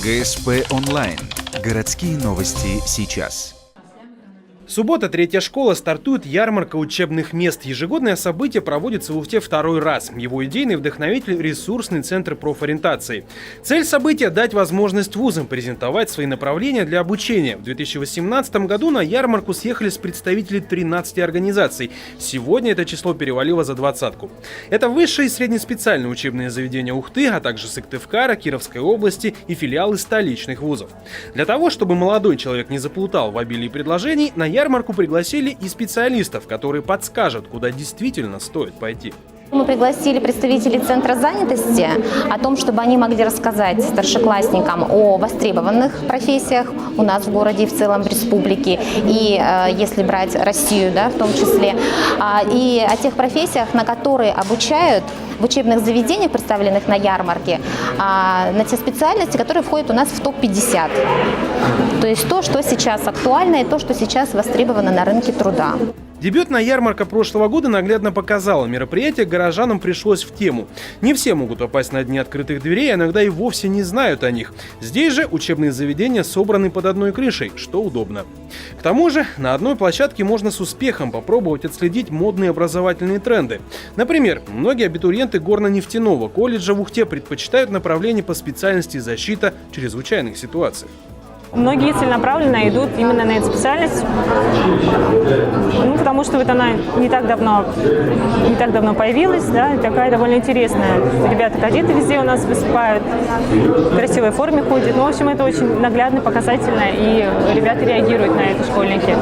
ГСП онлайн. Городские новости сейчас. Суббота, третья школа, стартует ярмарка учебных мест. Ежегодное событие проводится в Ухте второй раз. Его идейный вдохновитель – ресурсный центр профориентации. Цель события – дать возможность вузам презентовать свои направления для обучения. В 2018 году на ярмарку съехались представители 13 организаций. Сегодня это число перевалило за двадцатку. Это высшие и среднеспециальные учебные заведения Ухты, а также Сыктывкара, Кировской области и филиалы столичных вузов. Для того, чтобы молодой человек не заплутал в обилии предложений, на ярмарку пригласили и специалистов, которые подскажут, куда действительно стоит пойти. Мы пригласили представителей Центра занятости о том, чтобы они могли рассказать старшеклассникам о востребованных профессиях у нас в городе и в целом в республике, и если брать Россию, да, в том числе, и о тех профессиях, на которые обучают в учебных заведениях, представленных на ярмарке, на те специальности, которые входят у нас в топ-50. То есть то, что сейчас актуально и то, что сейчас востребовано на рынке труда. Дебютная ярмарка прошлого года наглядно показала, мероприятие горожанам пришлось в тему. Не все могут попасть на дни открытых дверей, а иногда и вовсе не знают о них. Здесь же учебные заведения собраны под одной крышей, что удобно. К тому же на одной площадке можно с успехом попробовать отследить модные образовательные тренды. Например, многие абитуриенты горно-нефтяного колледжа в Ухте предпочитают направление по специальности защита чрезвычайных ситуаций. Многие целенаправленно идут именно на эту специальность, потому что вот она не так давно появилась, да, и такая довольно интересная. Ребята-кадеты везде у нас выступают, в красивой форме ходят. В общем, это очень наглядно, показательно, и ребята реагируют на это, школьники.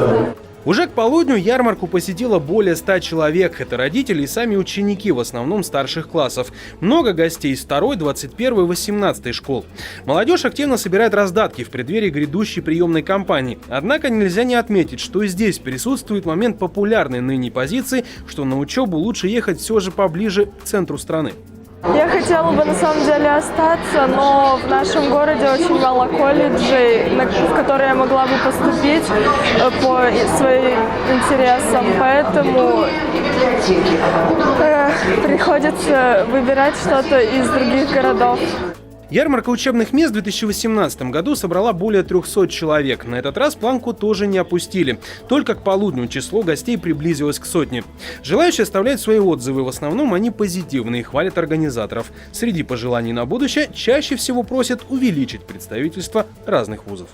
Уже к полудню ярмарку посетило более 100 человек. Это родители и сами ученики, в основном старших классов. Много гостей из 2, 21 и 18 школ. Молодежь активно собирает раздатки в преддверии грядущей приемной кампании. Однако нельзя не отметить, что и здесь присутствует момент популярной ныне позиции, что на учебу лучше ехать все же поближе к центру страны. Я хотела бы на самом деле остаться, но в нашем городе очень мало колледжей, в которые я могла бы поступить по своим интересам, поэтому приходится выбирать что-то из других городов. Ярмарка учебных мест в 2018 году собрала более 300 человек. На этот раз планку тоже не опустили. Только к полудню число гостей приблизилось к 100. Желающие оставляют свои отзывы. В основном они позитивные и хвалят организаторов. Среди пожеланий на будущее чаще всего просят увеличить представительство разных вузов.